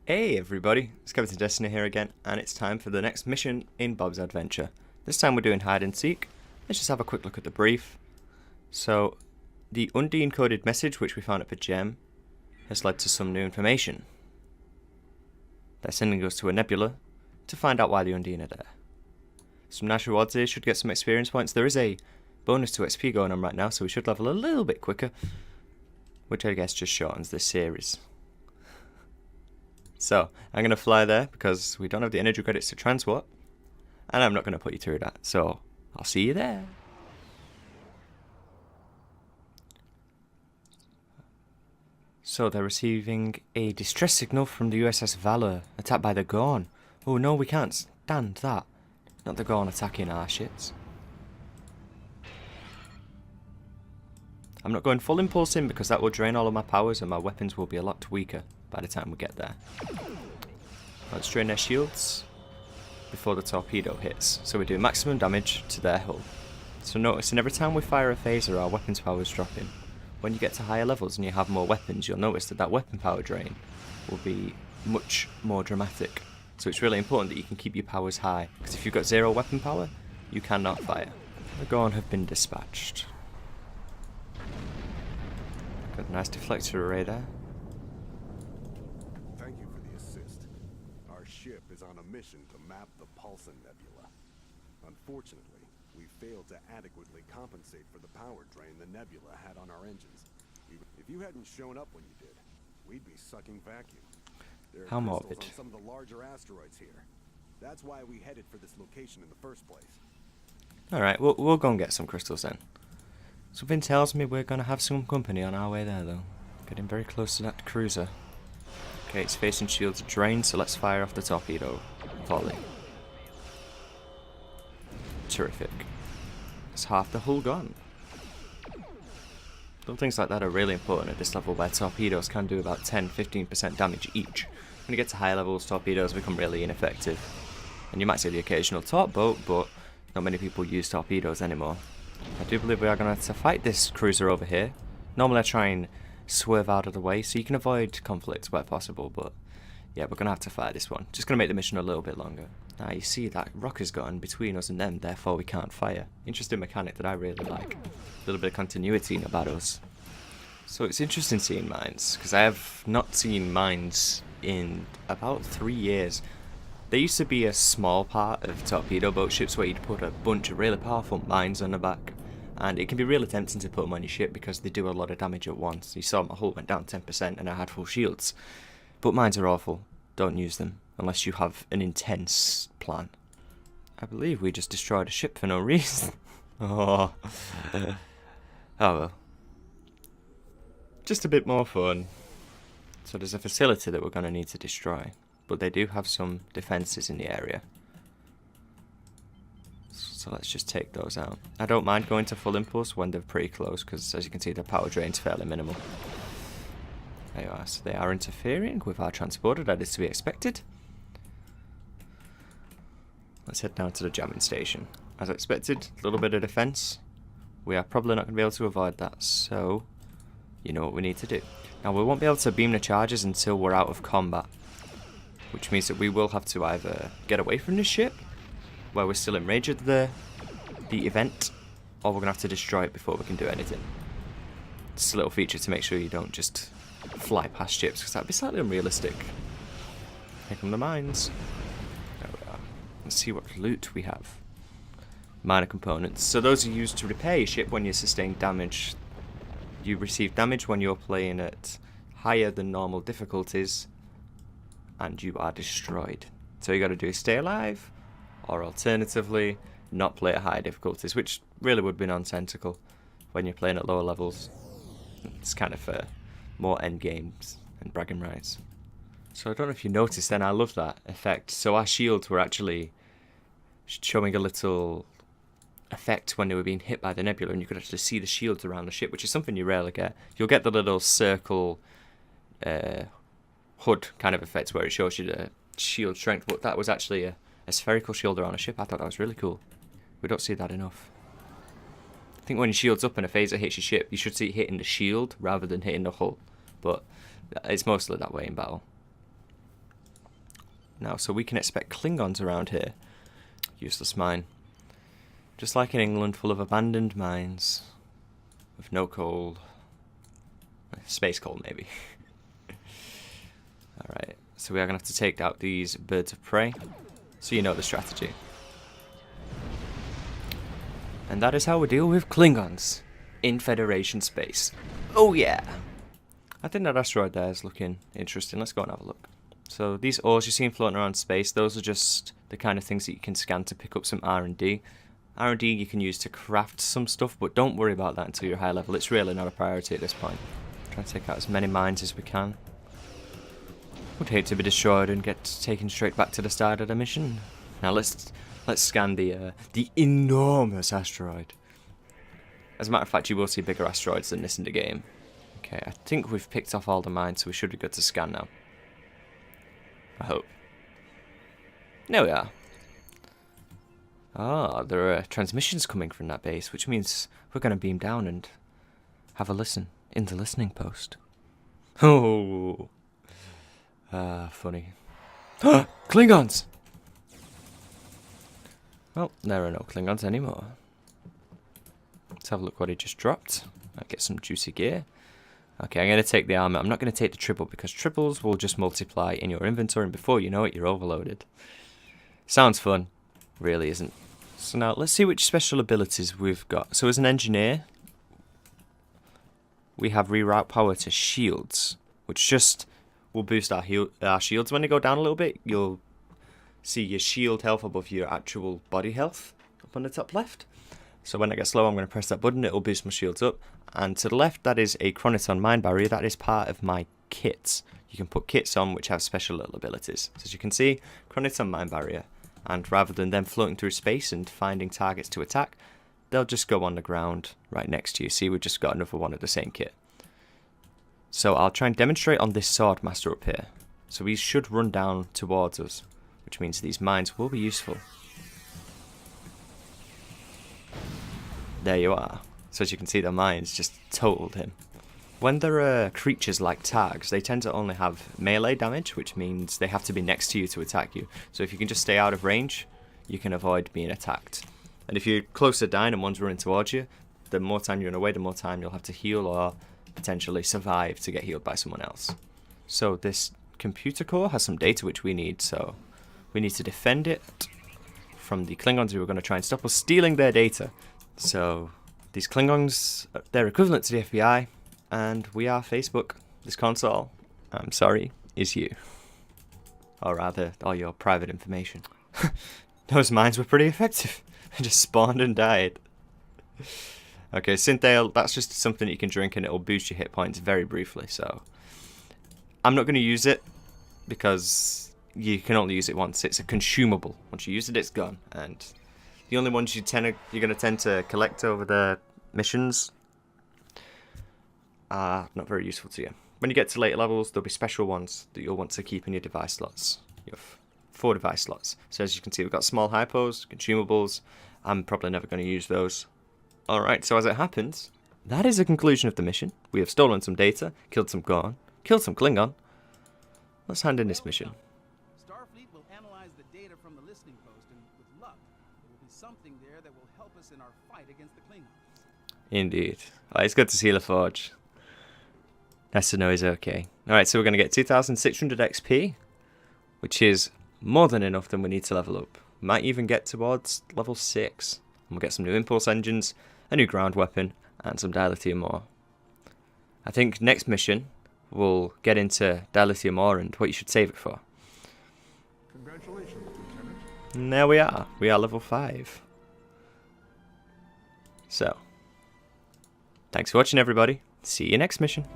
Hey everybody, it's Captain Destiny here again, and it's time for the next mission in Bob's Adventure. This time we're doing hide and seek. Let's just have a quick look at the brief. So, the Undine coded message which we found at the gem has led to some new information. They're sending us to a nebula to find out why the Undine are there. Some nice rewards here, should get some experience points. There is a bonus to XP going on right now, so we should level a little bit quicker, which I guess just shortens this series. So, I'm going to fly there because we don't have the energy credits to transport, and I'm not going to put you through that, so I'll see you there. So, they're receiving a distress signal from the USS Valor, attacked by the Gorn. Oh no, we can't stand that. Not the Gorn attacking our shits. I'm not going full impulse in because that will drain all of my powers and my weapons will be a lot weaker by the time we get there. Let's drain their shields before the torpedo hits, so we do maximum damage to their hull. So notice, every time we fire a phaser, our weapons power is dropping. When you get to higher levels and you have more weapons, you'll notice that weapon power drain will be much more dramatic. So it's really important that you can keep your powers high, because if you've got 0 weapon power, you cannot fire. The Gorn have been dispatched. Got a nice deflector array there. Thank you for the assist. Our ship is on a mission to map the Paulson Nebula. Unfortunately, we failed to adequately compensate for the power drain the nebula had on our engines. If you hadn't shown up when you did, we'd be sucking vacuum. There are How crystals morbid. on some of the larger asteroids here. That's why we headed for this location in the first place. Alright, we'll go and get some crystals then. Something tells me we're going to have some company on our way there though. Getting very close to that cruiser. Okay, its facing shields are drained, so let's fire off the torpedo volley. Terrific. It's half the hull gone. Little things like that are really important at this level where torpedoes can do about 10-15% damage each. When you get to higher levels, torpedoes become really ineffective. And you might see the occasional torp boat, but not many people use torpedoes anymore. I do believe we are going to have to fight this cruiser over here. Normally I try and swerve out of the way so you can avoid conflict where possible, but yeah, we're going to have to fight this one. Just going to make the mission a little bit longer. Now you see that rock has gotten between us and them, therefore we can't fire. Interesting mechanic that I really like. A little bit of continuity in the battles. So it's interesting seeing mines, because I have not seen mines in about 3 years. There used to be a small part of torpedo boat ships where you'd put a bunch of really powerful mines on the back, and it can be really tempting to put them on your ship because they do a lot of damage at once. You saw my hull went down 10% and I had full shields. But mines are awful. Don't use them unless you have an intense plan. I believe we just destroyed a ship for no reason. Oh. Oh well. Just a bit more fun. So there's a facility that we're going to need to destroy, but they do have some defences in the area. So let's just take those out. I don't mind going to full impulse when they're pretty close, because as you can see the power drain's fairly minimal. There you are, so they are interfering with our transporter, that is to be expected. Let's head down to the jamming station. As expected, a little bit of defence. We are probably not going to be able to avoid that, so you know what we need to do. Now we won't be able to beam the charges until we're out of combat, which means that we will have to either get away from the ship, where we're still in range of the event, or we're going to have to destroy it before we can do anything. It's a little feature to make sure you don't just fly past ships, because that'd be slightly unrealistic. Here come the mines. There we are. Let's see what loot we have. Minor components. So those are used to repair your ship when you sustain damage. You receive damage when you're playing at higher than normal difficulties, and you are destroyed. So you got to do is stay alive, or alternatively not play at higher difficulties, which really would be nonsensical when you're playing at lower levels. It's kind of more end games and bragging rights. So I don't know if you noticed then, I love that effect. So our shields were actually showing a little effect when they were being hit by the nebula, and you could actually see the shields around the ship, which is something you rarely get. You'll get the little circle hood kind of effect where it shows you the shield strength, but that was actually a spherical shield around a ship. I thought that was really cool. We don't see that enough. I think when your shield's up and a phaser hits your ship, you should see it hitting the shield rather than hitting the hull, but it's mostly that way in battle. now, so we can expect Klingons around here. Useless mine. Just like in England, full of abandoned mines. With no coal. Space coal, maybe. Alright, so we are going to have to take out these birds of prey. So you know the strategy. And that is how we deal with Klingons in Federation space. Oh yeah! I think that asteroid there is looking interesting. Let's go and have a look. So these ores you're seeing floating around space, those are just the kind of things that you can scan to pick up some R&D. R&D you can use to craft some stuff, but don't worry about that until you're high level. It's really not a priority at this point. Try to take out as many mines as we can. Would hate to be destroyed and get taken straight back to the start of the mission. Now let's scan the enormous asteroid. As a matter of fact, you will see bigger asteroids than this in the game. Okay, I think we've picked off all the mines, so we should be good to scan now. I hope. There we are. Ah, there are transmissions coming from that base, which means we're going to beam down and have a listen in the listening post. Oh, funny. Klingons! Well, there are no Klingons anymore. Let's have a look what he just dropped. Might get some juicy gear. Okay, I'm going to take the armor. I'm not going to take the triple because triples will just multiply in your inventory and before you know it, you're overloaded. Sounds fun. Really isn't. So now, let's see which special abilities we've got. So as an engineer, we have reroute power to shields, which just will boost our shields. When they go down a little bit, you'll see your shield health above your actual body health up on the top left. So when I get slow, I'm going to press that button. It'll boost my shields up. And to the left, that is a Chroniton Mine Barrier. That is part of my kits. You can put kits on which have special little abilities. So as you can see, Chroniton Mine Barrier. And rather than them floating through space and finding targets to attack, they'll just go on the ground right next to you. See, we've just got another one of the same kit. So I'll try and demonstrate on this Sword Master up here. So he should run down towards us, which means these mines will be useful. There you are. So as you can see, the mines just totaled him. When there are creatures like Targs, they tend to only have melee damage, which means they have to be next to you to attack you. So if you can just stay out of range, you can avoid being attacked. And if you're closer down and one's running towards you, the more time you're away, the more time you'll have to heal or potentially survive to get healed by someone else. So this computer core has some data which we need, so we need to defend it from the Klingons who are going to try and stop us stealing their data. So these Klingons, they're equivalent to the FBI, and we are Facebook. This console, I'm sorry, is you. Or rather, all your private information. Those mines were pretty effective. They just spawned and died. Okay, Synthale, that's just something you can drink and it'll boost your hit points very briefly, so I'm not going to use it because you can only use it once. It's a consumable. Once you use it, it's gone. And the only ones you're going to tend to collect over the missions are not very useful to you. When you get to later levels, there'll be special ones that you'll want to keep in your device slots. You have 4 device slots. So as you can see, we've got small hypos, consumables. I'm probably never going to use those. Alright, so as it happens, that is the conclusion of the mission. We have stolen some data, killed some Gorn, killed some Klingon. Let's hand in this mission. Starfleet will analyze the data from the listening post, and with luck, there will be something there that will help us in our fight against the Klingons. Indeed. It's good to see LaForge. Nice to know he's okay. Alright, so we're going to get 2,600 XP, which is more than enough than we need to level up. Might even get towards level 6. And we'll get some new impulse engines, a new ground weapon, and some dilithium ore. I think next mission we'll get into dilithium ore and what you should save it for. Congratulations, Lieutenant. And there we are. We are level 5. So, thanks for watching everybody. See you next mission.